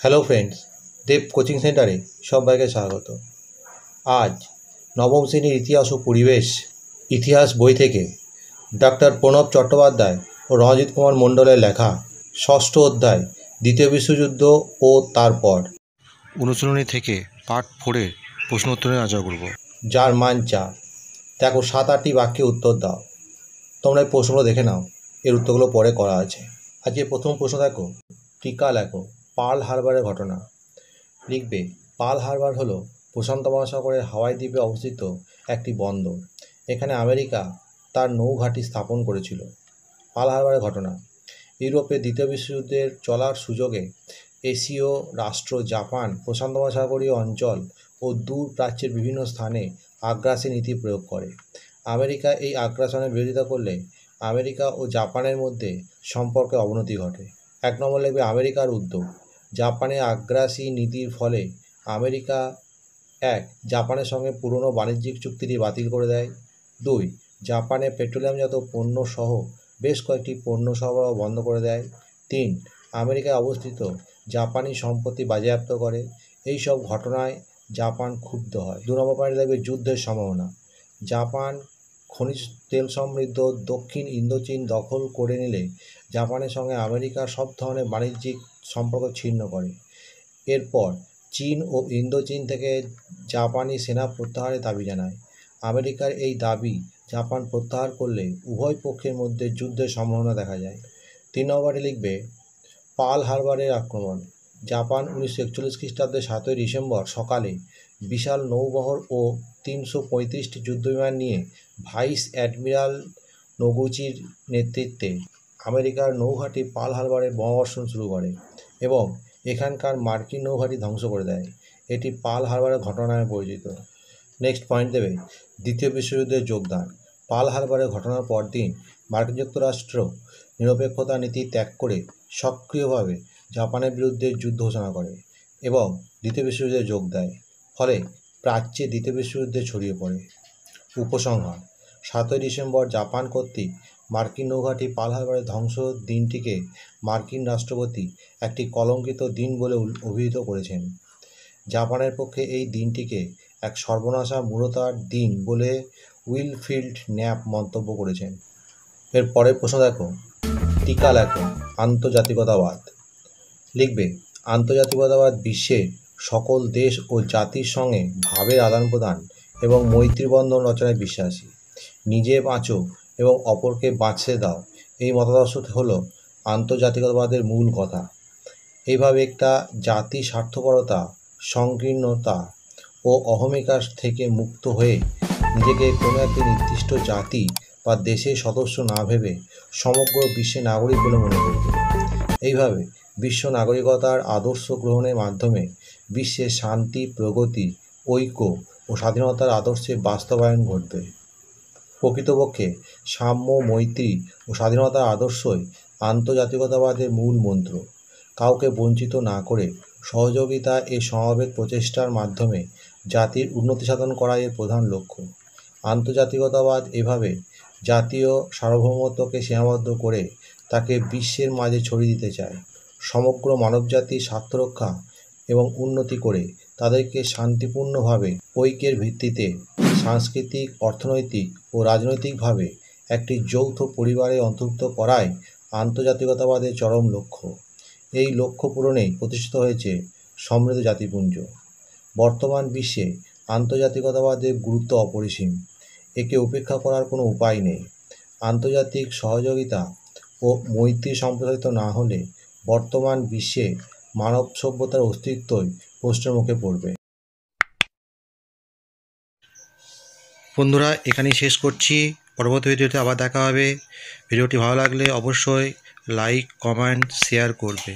Hello friends, দেব coaching সেন্টারে সবাইকে স্বাগত। আজ নবম শ্রেণীর ইতিহাস ও পরিবেশ ইতিহাস বই থেকে ডক্টর প্রণব চট্টোপাধ্যায় ও রণজিৎ কুমার মণ্ডলের লেখা ষষ্ঠ অধ্যায় দ্বিতীয় বিশ্বযুদ্ধ ও তারপর অনুশীলনী থেকে পার্ট 4-এর প্রশ্ন উত্তরের আলোচনা করব। যার মান 4। দেখো 7-8টি বাক্যে উত্তর দাও। তোমরা এই প্রশ্নগুলো দেখে নাও, এর উত্তরগুলো পরে করা আছে। আজকে প্রথম প্রশ্ন দেখো, টিকা লেখো। পার্ল হারবারের ঘটনা লিখবে। পার্ল হারবার হলো প্রশান্ত মহাসাগরের হাওয়াই দ্বীপে অবস্থিত একটি বন্দর। এখানে আমেরিকা তার নৌঘাঁটি স্থাপন করেছিল। পার্ল হারবারের ঘটনা, ইউরোপে দ্বিতীয় বিশ্বযুদ্ধের চলার সুযোগে এশীয় রাষ্ট্র জাপান প্রশান্ত মহাসাগরীয় অঞ্চল ও দূর প্রাচ্যের বিভিন্ন স্থানে আগ্রাসী নীতি প্রয়োগ করে। আমেরিকা এই আগ্রাসনের বিরোধিতা করলে আমেরিকা ও জাপানের মধ্যে সম্পর্কে অবনতি ঘটে। 1 নম্বর লিখবে আমেরিকার উদ্যোগ। জাপানের আগ্রাসী নীতির ফলে আমেরিকা 1. জাপানের সঙ্গে পুরনো বাণিজ্যিক চুক্তিটি বাতিল করে দেয়। 2. জাপানে পেট্রোলিয়ামজাত পণ্য সহ বেশ কয়েকটি পণ্য সরবরাহ বন্ধ করে দেয়। 3. আমেরিকায় অবস্থিত জাপানি সম্পত্তি বাজেয়াপ্ত করে। এই সব ঘটনায় জাপান ক্ষুব্ধ হয়। 2 নম্বর পয়েন্ট লাগবে যুদ্ধের সম্ভাবনা। জাপান খনিজ তেল সমৃদ্ধ দক্ষিণ ইন্দোচীন দখল করে নিলে জাপানের সঙ্গে আমেরিকার সব ধরনের বাণিজ্যিক সম্পর্ক ছিন্ন করে। এরপর চীন ও ইন্দোচীন থেকে জাপানি সেনা প্রত্যাহারের দাবি জানায়। আমেরিকার এই দাবি জাপান প্রত্যাহার করলে উভয় পক্ষের মধ্যে যুদ্ধের সম্ভাবনা দেখা যায়। 3 নম্বরে লিখবে পার্ল হারবারের আক্রমণ। জাপান 1941 খ্রিস্টাব্দে 7ই ডিসেম্বর সকালে বিশাল নৌবহর ও 335টি যুদ্ধবিমান নিয়ে ভাইস অ্যাডমিরাল নোগুচির নেতৃত্বে আমেরিকার নৌঘাঁটি পার্ল হারবারে বোমাবর্ষণ শুরু করে এবং এখানকার মার্কিন নৌঘাঁটি ধ্বংস করে দেয়। এটি পার্ল হারবারের ঘটনা নামে পরিচিত। নেক্সট পয়েন্ট দেবে দ্বিতীয় বিশ্বযুদ্ধের যোগদান। পার্ল হারবারের ঘটনার পরদিন মার্কিন যুক্তরাষ্ট্র নিরপেক্ষতা নীতি ত্যাগ করে সক্রিয়ভাবে জাপানের বিরুদ্ধে যুদ্ধ ঘোষণা করে এবং দ্বিতীয় বিশ্বযুদ্ধে যোগ দেয়। ফলে প্রাচ্যে দ্বিতীয় বিশ্বযুদ্ধে ছড়িয়ে পড়ে। উপসংহার, 7ই ডিসেম্বর জাপান কর্তৃক মার্কিন নৌঘাঁটি পার্ল হারবারের ধ্বংস দিনটিকে মার্কিন রাষ্ট্রপতি একটি কলঙ্কিত দিন বলে অভিহিত করেছেন। জাপানের পক্ষে এই দিনটিকে এক সর্বনাশা মূঢ়তার দিন বলে উইলফ্রিড ন্যাপ মন্তব্য করেছেন। এর পরের প্রশ্ন দেখো, টিকা লেখো। আন্তর্জাতিকতাবাদ লিখবে। আন্তর্জাতিকতাবাদ বিশ্বের সকল দেশ ও জাতির সঙ্গে ভাবের আদান প্রদান এবং মৈত্রীবন্ধন রচনায় বিশ্বাসী। নিজে বাঁচো এবং অপরকে বাঁচতে দাও, এই মতাদর্শ হল আন্তর্জাতিকতাবাদের মূল কথা। এইভাবে একটা জাতি স্বার্থপরতা, সংকীর্ণতা ও অহমিকার থেকে মুক্ত হয়ে নিজেকে কোনো একটি নির্দিষ্ট জাতি বা দেশের সদস্য না ভেবে সমগ্র বিশ্বের নাগরিক বলে মনে করবে। এইভাবে বিশ্ব নাগরিকতার আদর্শ গ্রহণের মাধ্যমে বিশ্বের শান্তি, প্রগতি, ঐক্য ও স্বাধীনতার আদর্শের বাস্তবায়ন ঘটবে। প্রকৃতপক্ষে সাম্য, মৈত্রী ও স্বাধীনতার আদর্শই আন্তর্জাতিকতাবাদের মূল মন্ত্র। কাউকে বঞ্চিত না করে সহযোগিতা এ সমবেত প্রচেষ্টার মাধ্যমে জাতির উন্নতি সাধন করা এর প্রধান লক্ষ্য। আন্তর্জাতিকতাবাদ এভাবে জাতীয় সার্বভৌমত্বকে সীমাবদ্ধ করে তাকে বিশ্বের মাঝে ছড়িয়ে দিতে চায়। সমগ্র মানবজাতির স্বার্থরক্ষা এবং উন্নতি করে তাদেরকে শান্তিপূর্ণভাবে ঐক্যের ভিত্তিতে সাংস্কৃতিক, অর্থনৈতিক ও রাজনৈতিকভাবে একটি যৌথ পরিবারে অন্তর্ভুক্ত করাই আন্তর্জাতিকতাবাদের চরম লক্ষ্য। এই লক্ষ্য পূরণেই প্রতিষ্ঠিত হয়েছে সমৃদ্ধ জাতিপুঞ্জ। বর্তমান বিশ্বে আন্তর্জাতিকতাবাদের গুরুত্ব অপরিসীম। একে উপেক্ষা করার কোনো উপায় নেই। আন্তর্জাতিক সহযোগিতা ও মৈত্রী সম্প্রসারিত না হলে বর্তমান বিশ্বে মানব সভ্যতার অস্তিত্বই প্রশ্নের মুখে পড়বে। বন্ধুরা, এখানেই শেষ করছি। পরবর্তী ভিডিওতে আবার দেখা হবে। ভিডিওটি ভালো লাগলে অবশ্যই লাইক, কমেন্ট, শেয়ার করবে।